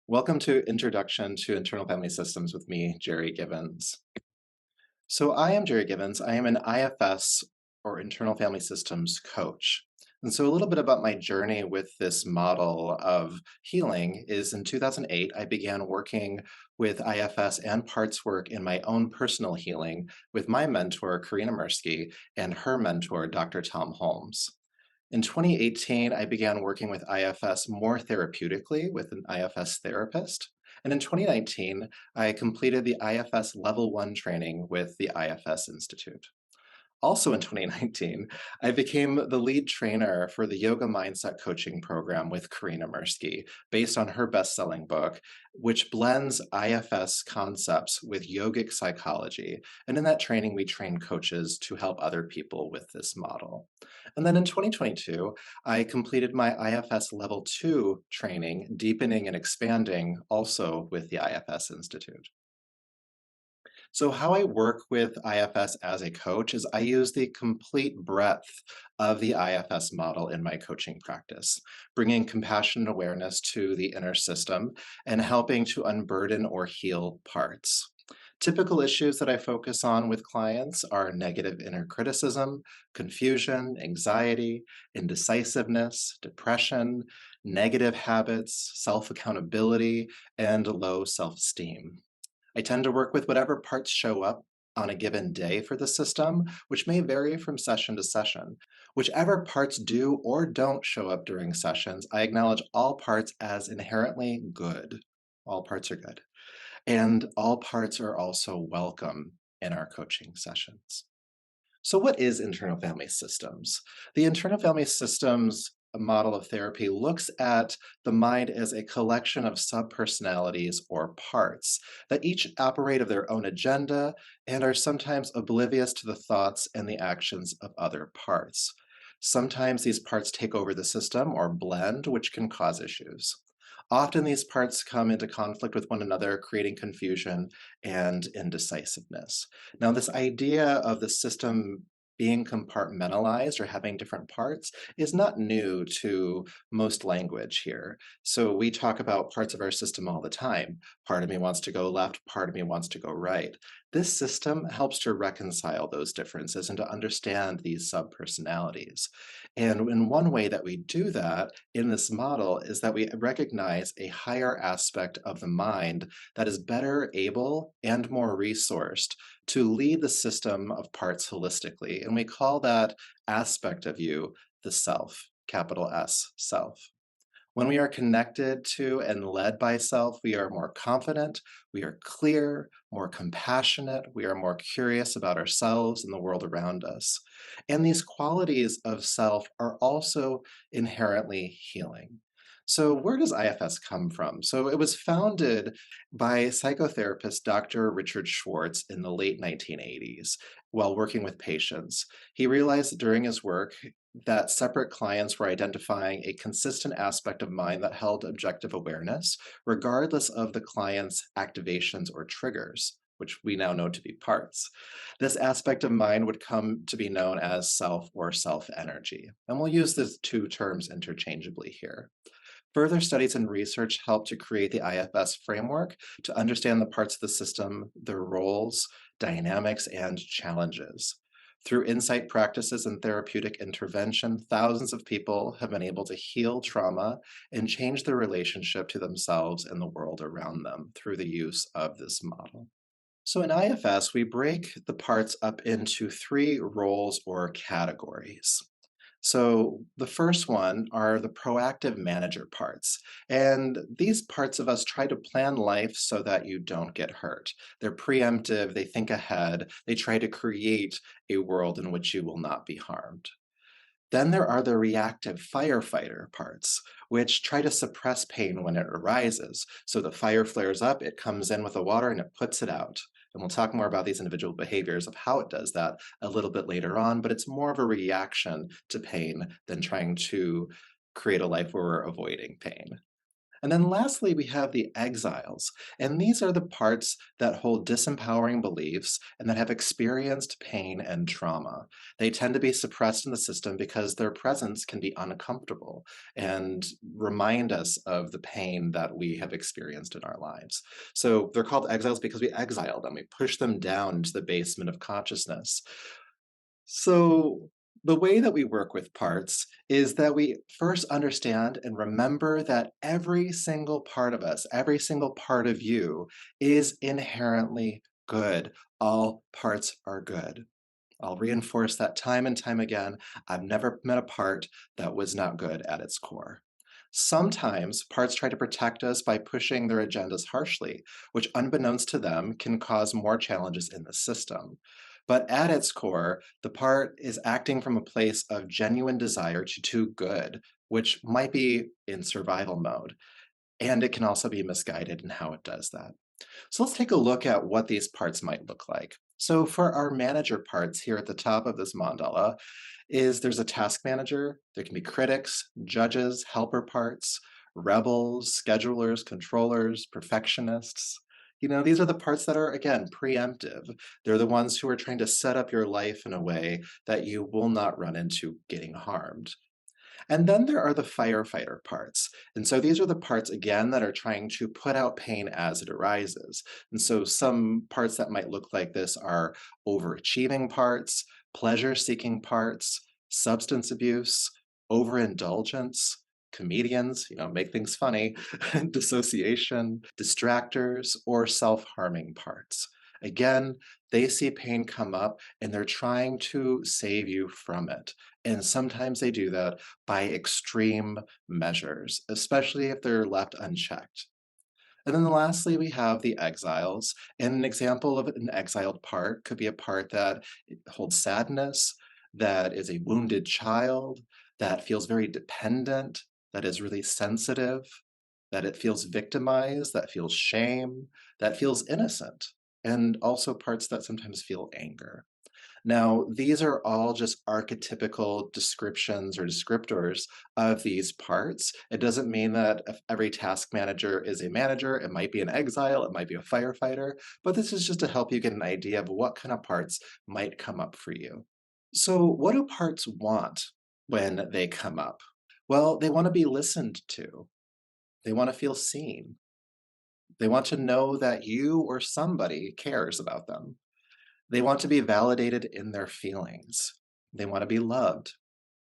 Welcome to Introduction to Internal Family Systems with me, Jerry Givens. So I am Jerry Givens. I am an IFS or Internal Family Systems coach. And so a little bit about my journey with this model of healing is in 2008, I began working with IFS and parts work in my own personal healing with my mentor, Karina Mirsky, and her mentor, Dr. Tom Holmes. In 2018, I began working with IFS more therapeutically with an IFS therapist. And in 2019, I completed the IFS Level 1 training with the IFS Institute. Also in 2019, I became the lead trainer for the yoga mindset coaching program with Karina Mirsky, based on her best-selling book, which blends IFS concepts with yogic psychology. And in that training, we train coaches to help other people with this model. And then in 2022, I completed my IFS Level 2 training, deepening and expanding also with the IFS Institute. So how I work with IFS as a coach is I use the complete breadth of the IFS model in my coaching practice, bringing compassionate awareness to the inner system and helping to unburden or heal parts. Typical issues that I focus on with clients are negative inner criticism, confusion, anxiety, indecisiveness, depression, negative habits, self-accountability, and low self-esteem. I tend to work with whatever parts show up on a given day for the system, which may vary from session to session. Whichever parts do or don't show up during sessions, I acknowledge all parts as inherently good. All parts are good. And all parts are also welcome in our coaching sessions. So what is internal family systems? The internal family systems model of therapy looks at the mind as a collection of subpersonalities or parts that each operate of their own agenda and are sometimes oblivious to the thoughts and the actions of other parts. Sometimes these parts take over the system or blend, which can cause issues. Often these parts come into conflict with one another, creating confusion and indecisiveness. Now, this idea of the system being compartmentalized or having different parts is not new to most language here. So we talk about parts of our system all the time. Part of me wants to go left, part of me wants to go right. This system helps to reconcile those differences and to understand these subpersonalities. And in one way that we do that in this model is that we recognize a higher aspect of the mind that is better able and more resourced to lead the system of parts holistically. And we call that aspect of you the self, capital S, self. When we are connected to and led by self, we are more confident, we are clear, more compassionate, we are more curious about ourselves and the world around us. And these qualities of self are also inherently healing. So where does IFS come from? So it was founded by psychotherapist Dr. Richard Schwartz in the late 1980s while working with patients. He realized that during his work that separate clients were identifying a consistent aspect of mind that held objective awareness, regardless of the client's activations or triggers, which we now know to be parts. This aspect of mind would come to be known as self or self energy. And we'll use these two terms interchangeably here. Further studies and research help to create the IFS framework to understand the parts of the system, their roles, dynamics, and challenges. Through insight practices and therapeutic intervention, thousands of people have been able to heal trauma and change their relationship to themselves and the world around them through the use of this model. So in IFS, we break the parts up into three roles or categories. So the first one are the proactive manager parts. And these parts of us try to plan life so that you don't get hurt. They're preemptive, they think ahead, they try to create a world in which you will not be harmed. Then there are the reactive firefighter parts, which try to suppress pain when it arises. So the fire flares up, it comes in with the water and it puts it out. And we'll talk more about these individual behaviors of how it does that a little bit later on, but it's more of a reaction to pain than trying to create a life where we're avoiding pain. And then lastly, we have the exiles. And these are the parts that hold disempowering beliefs and that have experienced pain and trauma. They tend to be suppressed in the system because their presence can be uncomfortable and remind us of the pain that we have experienced in our lives. So they're called exiles because we exile them, we push them down into the basement of consciousness. So, the way that we work with parts is that we first understand and remember that every single part of us, every single part of you is inherently good. All parts are good. I'll reinforce that time and time again. I've never met a part that was not good at its core. Sometimes parts try to protect us by pushing their agendas harshly, which, unbeknownst to them, can cause more challenges in the system. But at its core, the part is acting from a place of genuine desire to do good, which might be in survival mode. And it can also be misguided in how it does that. So let's take a look at what these parts might look like. So for our manager parts here at the top of this mandala there's a task manager, there can be critics, judges, helper parts, rebels, schedulers, controllers, perfectionists. These are the parts that are, again, preemptive. They're the ones who are trying to set up your life in a way that you will not run into getting harmed. And then there are the firefighter parts. And so these are the parts, again, that are trying to put out pain as it arises. And so some parts that might look like this are overachieving parts, pleasure seeking parts, substance abuse, overindulgence. Comedians, make things funny, dissociation, distractors, or self harming parts. Again, they see pain come up and they're trying to save you from it. And sometimes they do that by extreme measures, especially if they're left unchecked. And then lastly, we have the exiles. And an example of an exiled part could be a part that holds sadness, that is a wounded child, that feels very dependent, that is really sensitive, that it feels victimized, that feels shame, that feels innocent, and also parts that sometimes feel anger. Now, these are all just archetypical descriptions or descriptors of these parts. It doesn't mean that if every task manager is a manager. It might be an exile, it might be a firefighter, but this is just to help you get an idea of what kind of parts might come up for you. So, what do parts want when they come up? Well, they want to be listened to. They want to feel seen. They want to know that you or somebody cares about them. They want to be validated in their feelings. They want to be loved.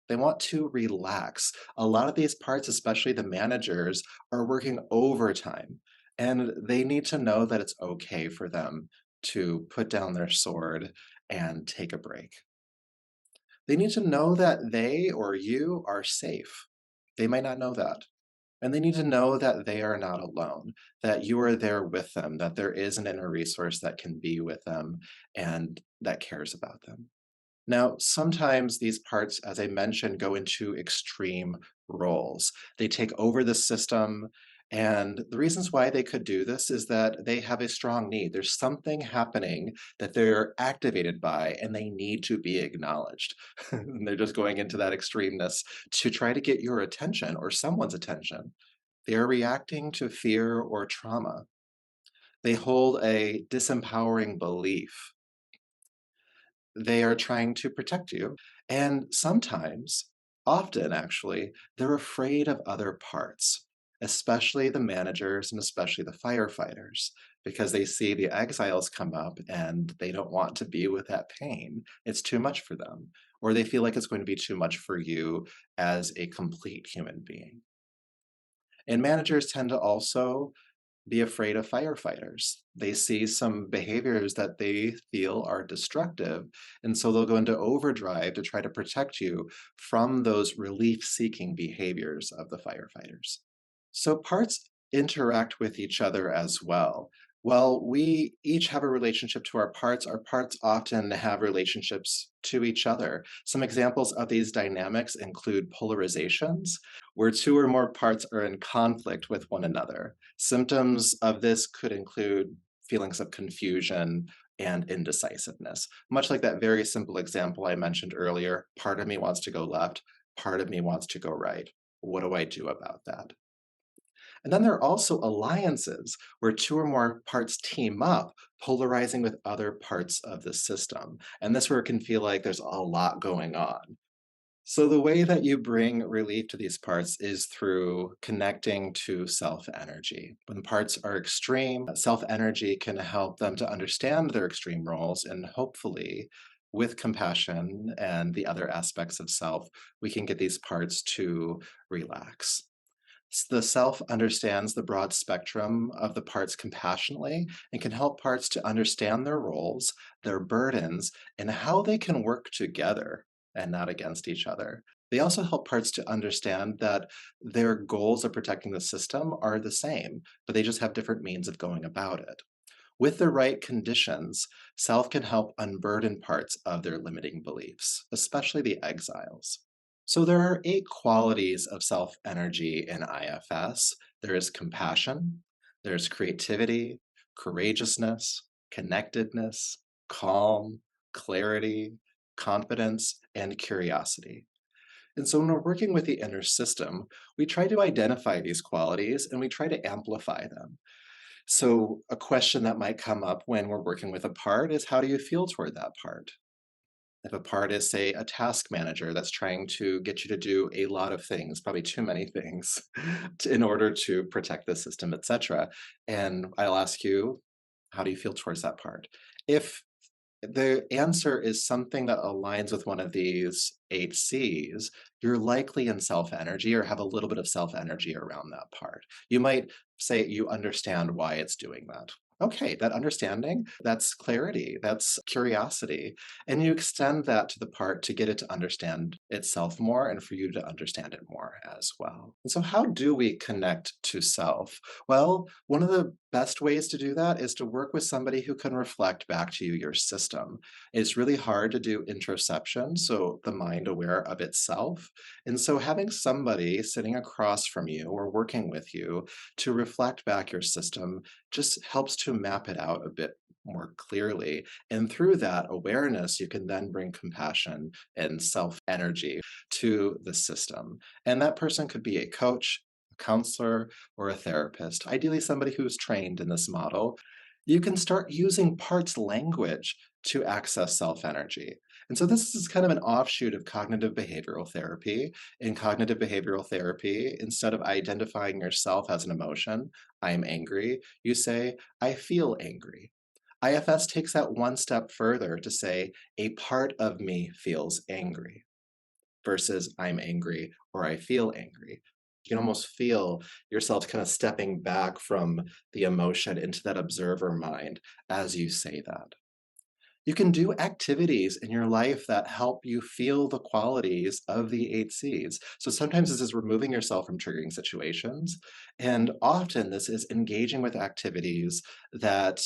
They want to relax. A lot of these parts, especially the managers, are working overtime, and they need to know that it's okay for them to put down their sword and take a break. They need to know that they or you are safe. They might not know that. And they need to know that they are not alone, that you are there with them, that there is an inner resource that can be with them and that cares about them. Now, sometimes these parts, as I mentioned, go into extreme roles. They take over the system. And the reasons why they could do this is that they have a strong need. There's something happening that they're activated by, and they need to be acknowledged. And they're just going into that extremeness to try to get your attention or someone's attention. They are reacting to fear or trauma. They hold a disempowering belief. They are trying to protect you. And sometimes, often actually, they're afraid of other parts, especially the managers and especially the firefighters, because they see the exiles come up and they don't want to be with that pain. It's too much for them, or they feel like it's going to be too much for you as a complete human being. And managers tend to also be afraid of firefighters. They see some behaviors that they feel are destructive, and so they'll go into overdrive to try to protect you from those relief seeking behaviors of the firefighters. So parts interact with each other as well. While we each have a relationship to our parts often have relationships to each other. Some examples of these dynamics include polarizations, where two or more parts are in conflict with one another. Symptoms of this could include feelings of confusion and indecisiveness. Much like that very simple example I mentioned earlier, part of me wants to go left, part of me wants to go right. What do I do about that? And then there are also alliances where two or more parts team up, polarizing with other parts of the system. And this where it can feel like there's a lot going on. So the way that you bring relief to these parts is through connecting to self-energy. When parts are extreme, self-energy can help them to understand their extreme roles, and hopefully with compassion and the other aspects of self, we can get these parts to relax. The self understands the broad spectrum of the parts compassionately and can help parts to understand their roles, their burdens, and how they can work together and not against each other. They also help parts to understand that their goals of protecting the system are the same, but they just have different means of going about it. With the right conditions, self can help unburden parts of their limiting beliefs, especially the exiles. So there are 8 qualities of self energy in IFS. There is compassion, there's creativity, courageousness, connectedness, calm, clarity, confidence, and curiosity. And so when we're working with the inner system, we try to identify these qualities and we try to amplify them. So, a question that might come up when we're working with a part is how do you feel toward that part? If a part is, say, a task manager that's trying to get you to do a lot of things, probably too many things, in order to protect the system, etc. And I'll ask you, how do you feel towards that part? If the answer is something that aligns with one of these 8 C's, you're likely in self energy or have a little bit of self energy around that part. You might say you understand why it's doing that. Okay, that understanding, that's clarity, that's curiosity. And you extend that to the part to get it to understand itself more and for you to understand it more as well. And so, how do we connect to self? Well, one of the best ways to do that is to work with somebody who can reflect back to you your system. It's really hard to do introspection, so the mind aware of itself. And so having somebody sitting across from you or working with you to reflect back your system just helps to map it out a bit more clearly. And through that awareness, you can then bring compassion and self energy to the system. And that person could be a coach, a counselor, or a therapist, ideally somebody who's trained in this model. You can start using parts language to access self energy. And so, this is kind of an offshoot of cognitive behavioral therapy. In cognitive behavioral therapy, instead of identifying yourself as an emotion, I'm angry, you say, I feel angry. IFS takes that one step further to say, a part of me feels angry versus I'm angry or I feel angry. You can almost feel yourself kind of stepping back from the emotion into that observer mind as you say that. You can do activities in your life that help you feel the qualities of the 8 C's. So sometimes this is removing yourself from triggering situations, and often this is engaging with activities that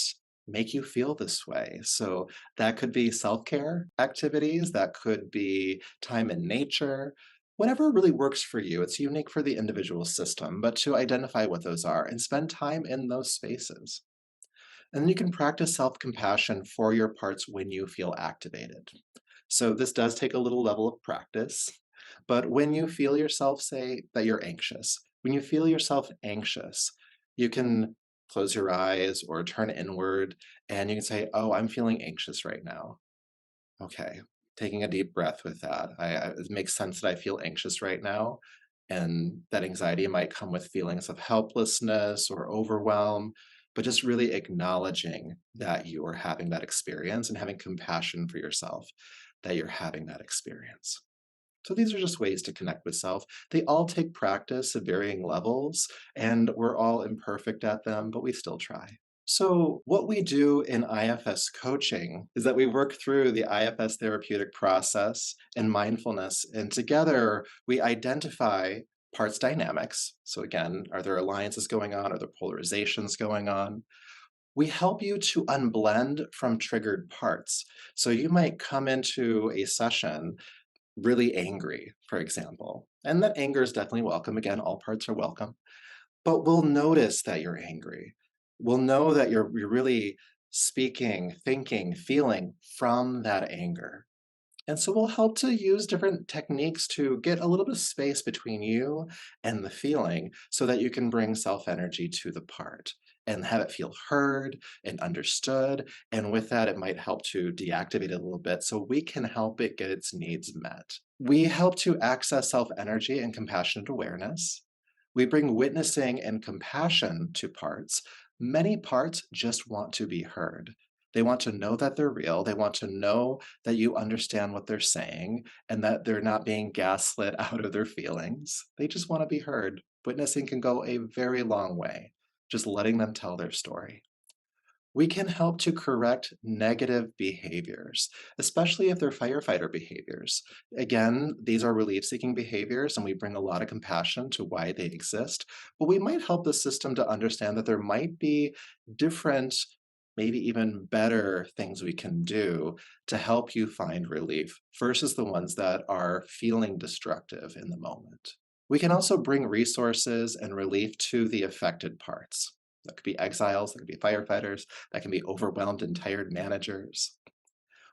make you feel this way. So that could be self-care activities, that could be time in nature, whatever really works for you. It's unique for the individual system, but to identify what those are and spend time in those spaces. And then you can practice self compassion for your parts when you feel activated. So, this does take a little level of practice, but when you feel yourself say that you're anxious, when you feel yourself anxious, you can close your eyes or turn inward and you can say, oh, I'm feeling anxious right now. Okay, taking a deep breath with that. It makes sense that I feel anxious right now. And that anxiety might come with feelings of helplessness or overwhelm, but just really acknowledging that you are having that experience and having compassion for yourself that you're having that experience. So these are just ways to connect with self. They all take practice at varying levels, and we're all imperfect at them, but we still try. So, what we do in IFS coaching is that we work through the IFS therapeutic process and mindfulness, and together we identify parts dynamics. So, again, are there alliances going on? Are there polarizations going on? We help you to unblend from triggered parts. So, you might come into a session really angry, for example, and that anger is definitely welcome. Again, all parts are welcome, but we'll notice that you're angry. We'll know that you're really speaking, thinking, feeling from that anger. And so we'll help to use different techniques to get a little bit of space between you and the feeling so that you can bring self energy to the part and have it feel heard and understood. And with that, it might help to deactivate it a little bit so we can help it get its needs met. We help to access self energy and compassionate awareness. We bring witnessing and compassion to parts. Many parts just want to be heard. They want to know that they're real. They want to know that you understand what they're saying and that they're not being gaslit out of their feelings. They just want to be heard. Witnessing can go a very long way, just letting them tell their story. We can help to correct negative behaviors, especially if they're firefighter behaviors. Again, these are relief seeking behaviors, and we bring a lot of compassion to why they exist. But we might help the system to understand that there might be different, maybe even better things we can do to help you find relief versus the ones that are feeling destructive in the moment. We can also bring resources and relief to the affected parts. That could be exiles, that could be firefighters, that can be overwhelmed and tired managers.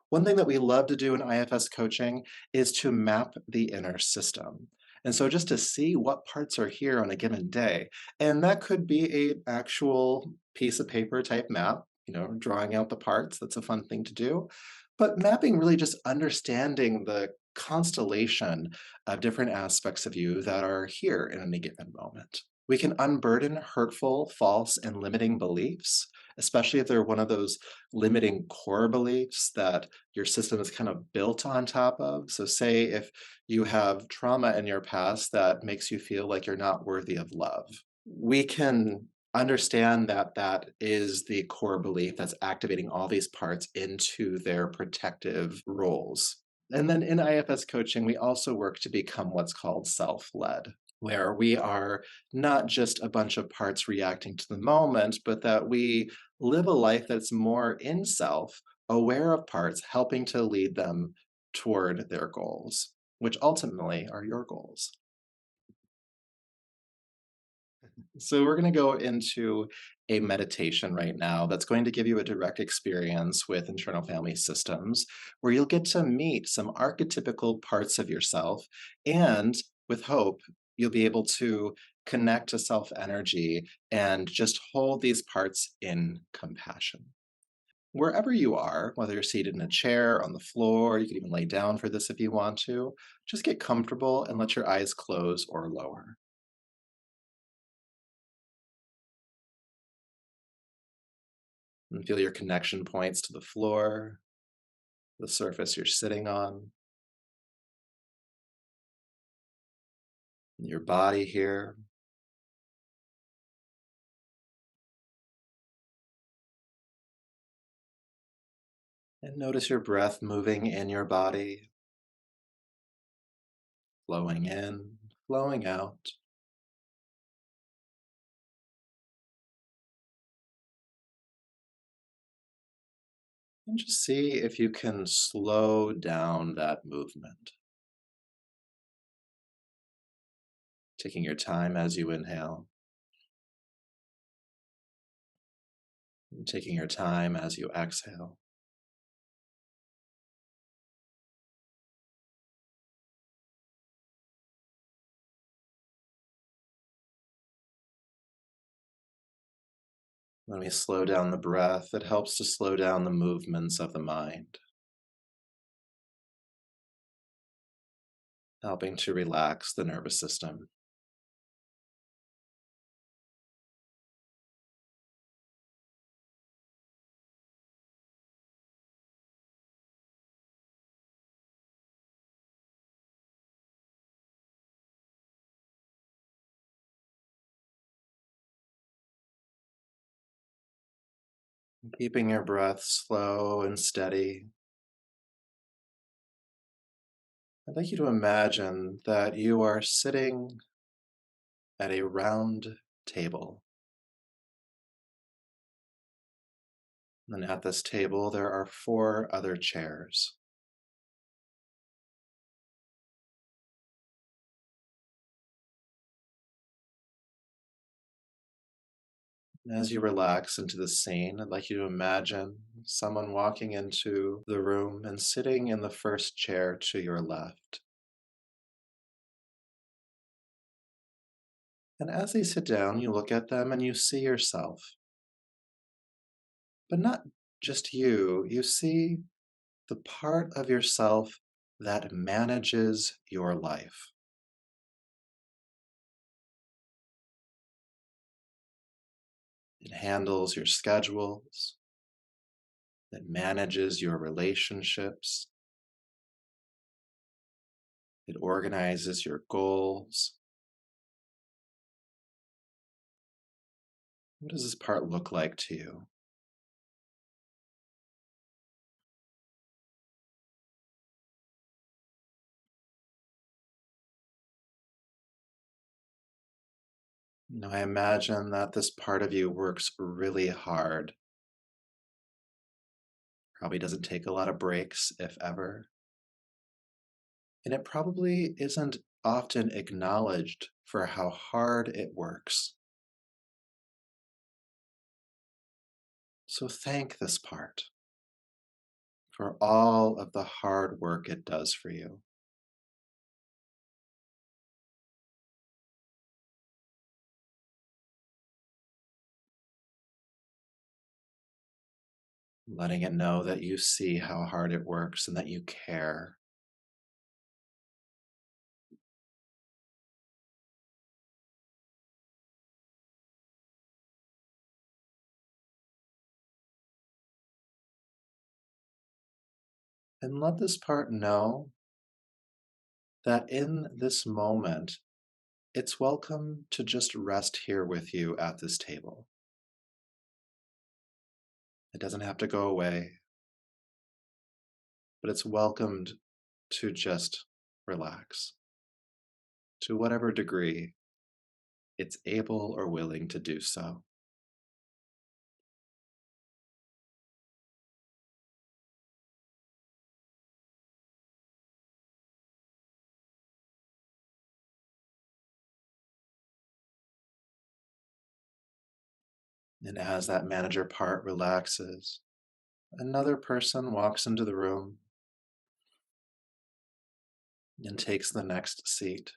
One thing that we love to do in IFS coaching is to map the inner system. And so just to see what parts are here on a given day. And that could be a actual piece of paper type map, drawing out the parts. That's a fun thing to do. But mapping really just understanding the constellation of different aspects of you that are here in any given moment. We can unburden hurtful, false, and limiting beliefs, especially if they're one of those limiting core beliefs that your system is kind of built on top of. So, say if you have trauma in your past that makes you feel like you're not worthy of love, we can understand that that is the core belief that's activating all these parts into their protective roles. And then in IFS coaching, we also work to become what's called self led, where we are not just a bunch of parts reacting to the moment, but that we live a life that's more in self, aware of parts, helping to lead them toward their goals, which ultimately are your goals. So, we're going to go into a meditation right now that's going to give you a direct experience with internal family systems where you'll get to meet some archetypical parts of yourself. And with hope, you'll be able to connect to self energy and just hold these parts in compassion. Wherever you are, whether you're seated in a chair, on the floor, you can even lay down for this if you want to, just get comfortable and let your eyes close or lower. And feel your connection points to the floor, the surface you're sitting on, your body here. And notice your breath moving in your body, flowing in, flowing out. And just see if you can slow down that movement, taking your time as you inhale, and taking your time as you exhale. When we slow down the breath, it helps to slow down the movements of the mind, helping to relax the nervous system. Keeping your breath slow and steady, I'd like you to imagine that you are sitting at a round table. And at this table, there are four other chairs. As you relax into the scene, I'd like you to imagine someone walking into the room and sitting in the first chair to your left. And as they sit down, you look at them and you see yourself, but not just you. You see the part of yourself that manages your life. It handles your schedules, it manages your relationships, it organizes your goals. What does this part look like to you? Now, I imagine that this part of you works really hard, probably doesn't take a lot of breaks, if ever, and it probably isn't often acknowledged for how hard it works. So thank this part for all of the hard work it does for you, letting it know that you see how hard it works and that you care. And let this part know that in this moment, it's welcome to just rest here with you at this table. It doesn't have to go away, but it's welcomed to just relax to whatever degree it's able or willing to do so. And as that manager part relaxes, another person walks into the room and takes the next seat.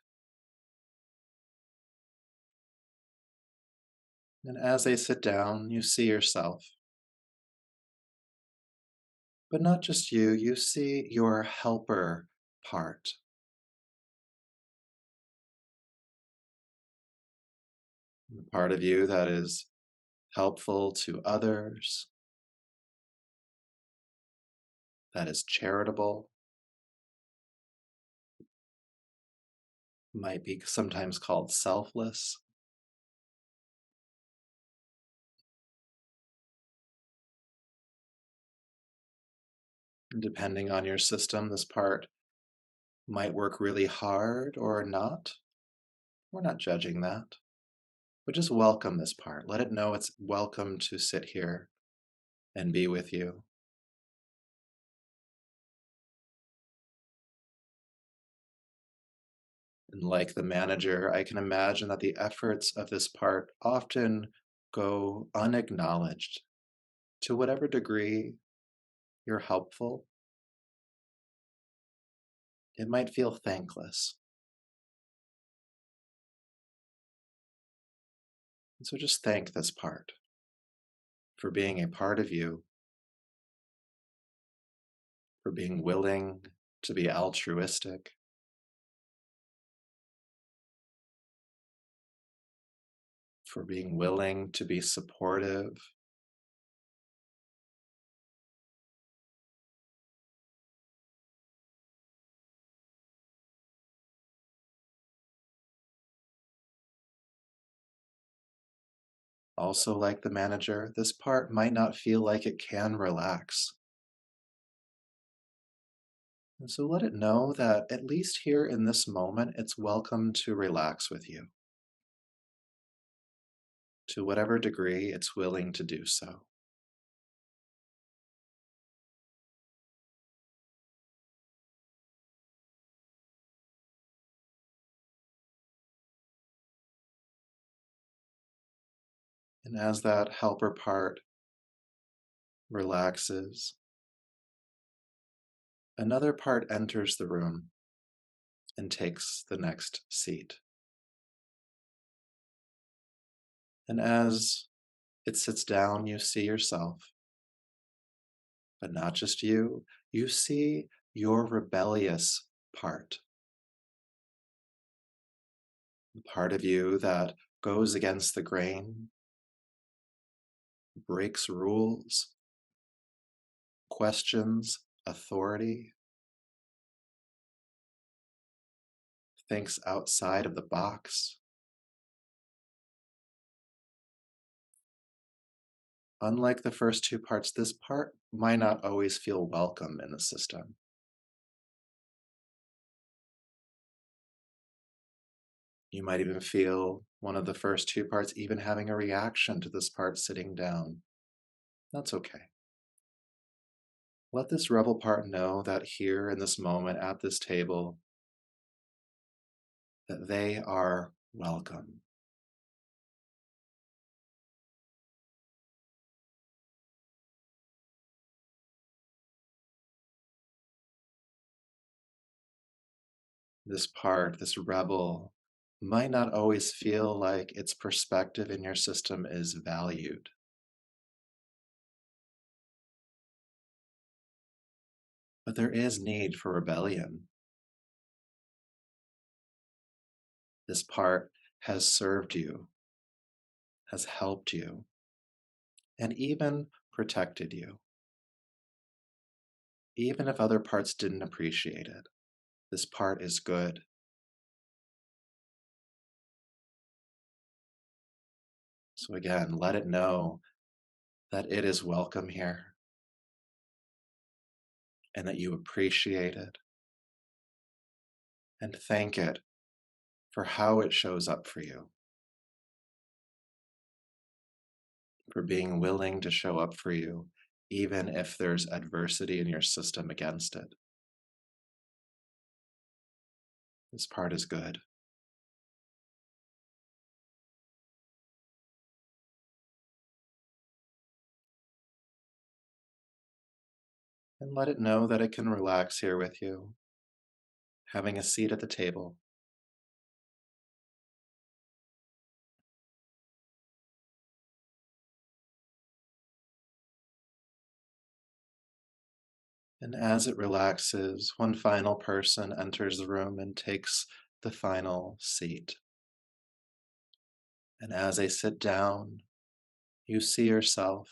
And as they sit down, you see yourself, but not just you, you see your helper part, the part of you that is helpful to others, that is charitable, might be sometimes called selfless. Depending on your system, this part might work really hard or not. We're not judging that, but just welcome this part. Let it know it's welcome to sit here and be with you. And like the manager, I can imagine that the efforts of this part often go unacknowledged. To whatever degree you're helpful, it might feel thankless. And so just thank this part for being a part of you, for being willing to be altruistic, for being willing to be supportive. Also, like the manager, this part might not feel like it can relax. And so let it know that at least here in this moment, it's welcome to relax with you to whatever degree it's willing to do so. And as that helper part relaxes, another part enters the room and takes the next seat. And as it sits down, you see yourself, but not just you. You see your rebellious part, the part of you that goes against the grain, breaks rules, questions authority, thinks outside of the box. Unlike the first two parts, this part might not always feel welcome in the system. You might even feel one of the first two parts even having a reaction to this part sitting down. That's okay. Let this rebel part know that here in this moment at this table, that they are welcome. This part, this rebel, might not always feel like its perspective in your system is valued. But there is need for rebellion. This part has served you, has helped you, and even protected you, even if other parts didn't appreciate it. This part is good. So again, let it know that it is welcome here and that you appreciate it, and thank it for how it shows up for you, for being willing to show up for you, even if there's adversity in your system against it. This part is good. And let it know that it can relax here with you, having a seat at the table. And as it relaxes, one final person enters the room and takes the final seat. And as they sit down, you see yourself,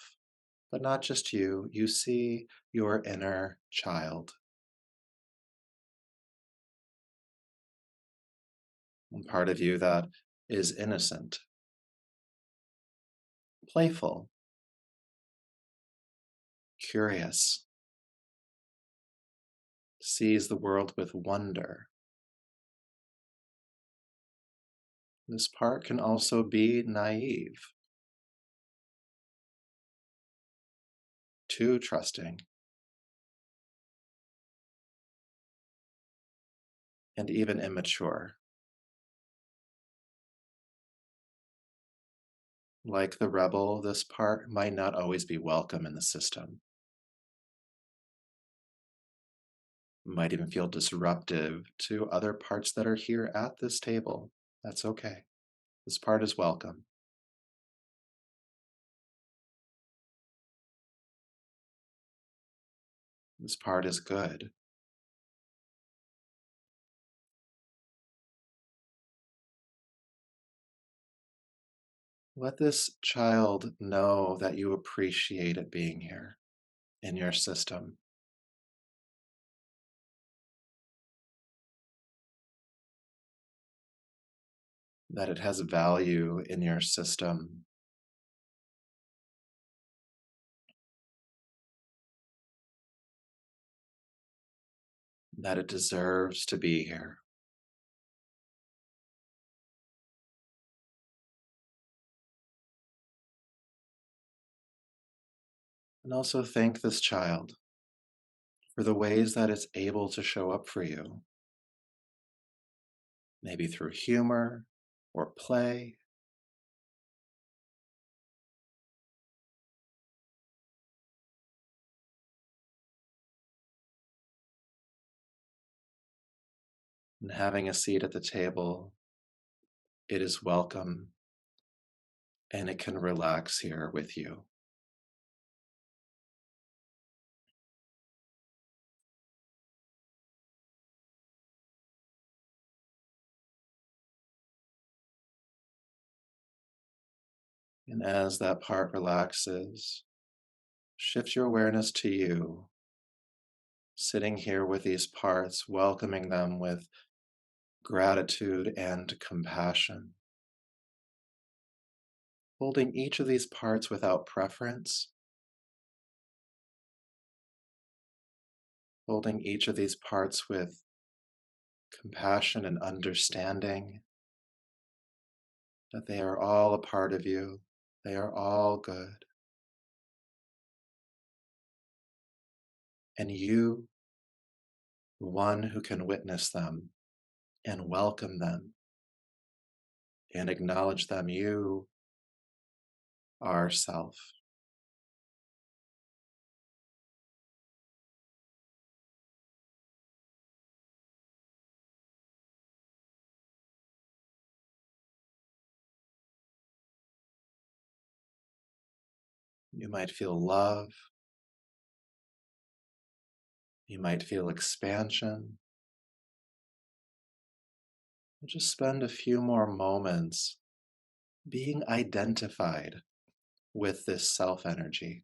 but not just you, you see your inner child, one part of you that is innocent, playful, curious, sees the world with wonder. This part can also be naive, too trusting, and even immature. Like the rebel, this part might not always be welcome in the system. Might even feel disruptive to other parts that are here at this table. That's okay. This part is welcome. This part is good. Let this child know that you appreciate it being here in your system, that it has value in your system, that it deserves to be here. And also thank this child for the ways that it's able to show up for you, maybe through humor or play, And having a seat at the table, it is welcome and it can relax here with you. And as that part relaxes, shift your awareness to you, sitting here with these parts, welcoming them with gratitude and compassion, holding each of these parts without preference, holding each of these parts with compassion and understanding that they are all a part of you, they are all good, and you, the one who can witness them and welcome them and acknowledge them, you are self. You might feel love, you might feel expansion. Just spend a few more moments being identified with this self energy.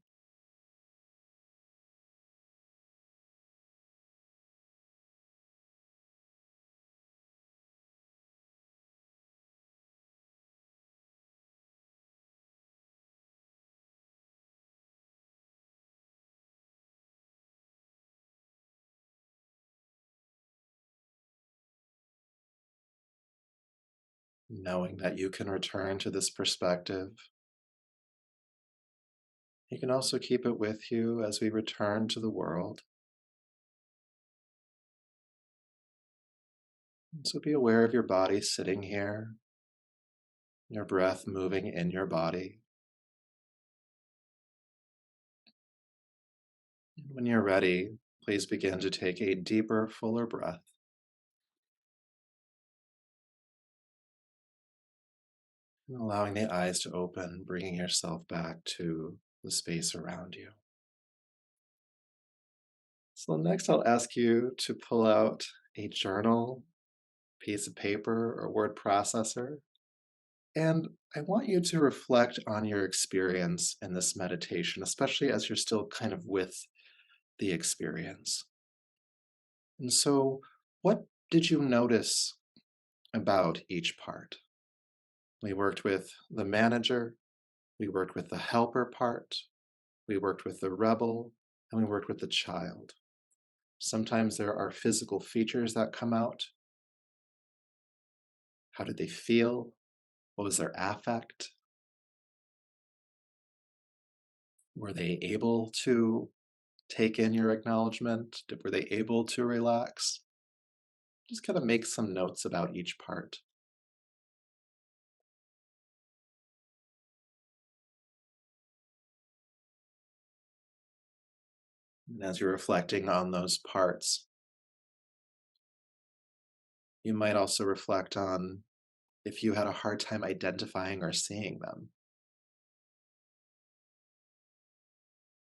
Knowing that you can return to this perspective. You can also keep it with you as we return to the world. So be aware of your body sitting here, your breath moving in your body. And when you're ready, please begin to take a deeper, fuller breath, and allowing the eyes to open, bringing yourself back to the space around you. So next I'll ask you to pull out a journal, piece of paper, or word processor. And I want you to reflect on your experience in this meditation, especially as you're still kind of with the experience. And so, what did you notice about each part? We worked with the manager, we worked with the helper part, we worked with the rebel, and we worked with the child. Sometimes there are physical features that come out. How did they feel? What was their affect? Were they able to take in your acknowledgement? Were they able to relax? Just kind of make some notes about each part. And as you're reflecting on those parts, you might also reflect on if you had a hard time identifying or seeing them.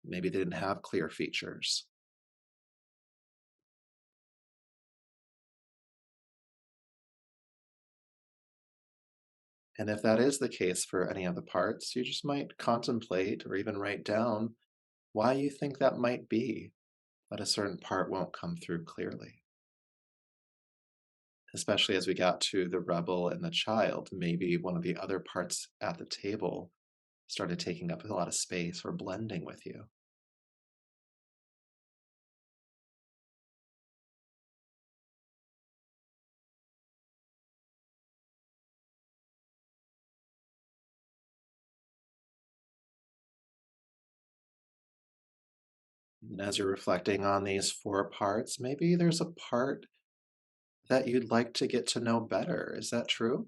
Maybe they didn't have clear features. And if that is the case for any of the parts, you just might contemplate or even write down why you think that might be that a certain part won't come through clearly. Especially as we got to the rebel and the child, maybe one of the other parts at the table started taking up a lot of space or blending with you. And as you're reflecting on these four parts, maybe there's a part that you'd like to get to know better. Is that true?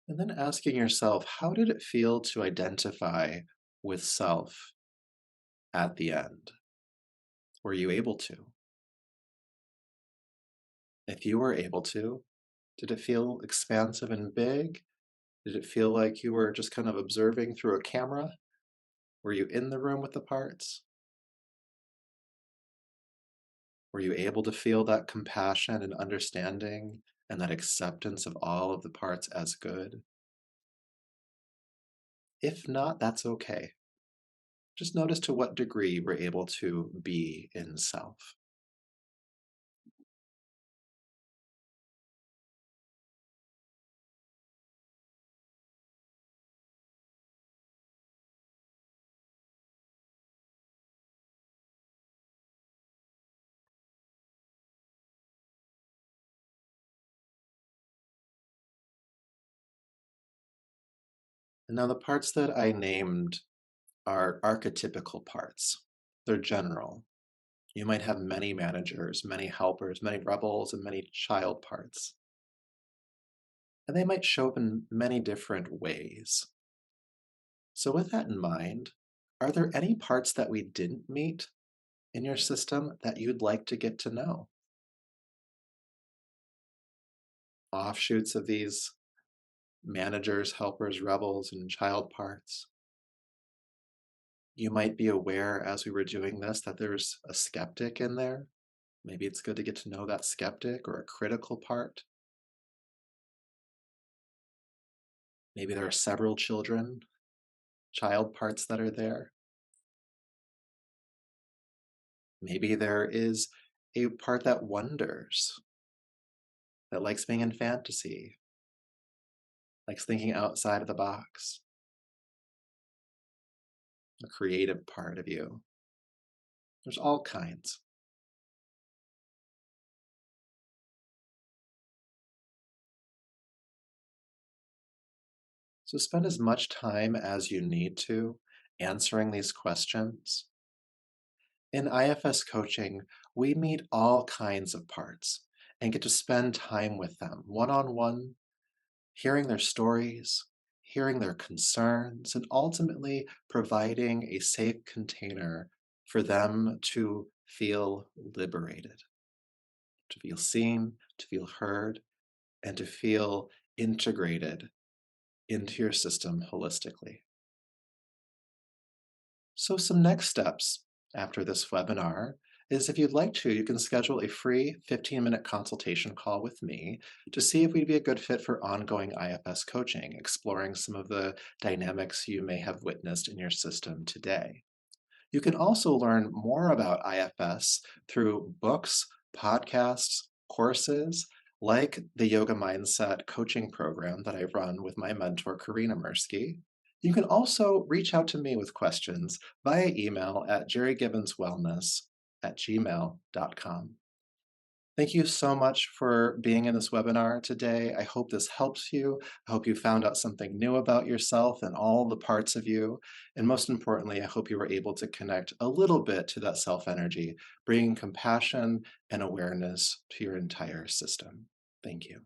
And then asking yourself, how did it feel to identify with self at the end? Were you able to? If you were able to, did it feel expansive and big? Did it feel like you were just kind of observing through a camera? Were you in the room with the parts? Were you able to feel that compassion and understanding and that acceptance of all of the parts as good? If not, that's okay. Just notice to what degree we're able to be in self. And now the parts that I named are archetypical parts. They're general. You might have many managers, many helpers, many rebels, and many child parts. And they might show up in many different ways. So, with that in mind, are there any parts that we didn't meet in your system that you'd like to get to know? Offshoots of these managers, helpers, rebels, and child parts. You might be aware as we were doing this that there's a skeptic in there. Maybe it's good to get to know that skeptic or a critical part. Maybe there are several children, child parts that are there. Maybe there is a part that wonders, that likes being in fantasy, likes thinking outside of the box, a creative part of you. There's all kinds. So spend as much time as you need to answering these questions. In IFS coaching, we meet all kinds of parts and get to spend time with them one on one, hearing their stories, hearing their concerns, and ultimately providing a safe container for them to feel liberated, to feel seen, to feel heard, and to feel integrated into your system holistically. So, some next steps after this webinar is if you'd like to, you can schedule a free 15-minute consultation call with me to see if we'd be a good fit for ongoing IFS coaching, exploring some of the dynamics you may have witnessed in your system today. You can also learn more about IFS through books, podcasts, courses, like the Yoga Mindset coaching program that I run with my mentor, Karina Mirsky. You can also reach out to me with questions via email at jerrygibbonswellness@gmail.com. Thank you so much for being in this webinar today. I hope this helps you. I hope you found out something new about yourself and all the parts of you. And most importantly, I hope you were able to connect a little bit to that self energy, bringing compassion and awareness to your entire system. Thank you.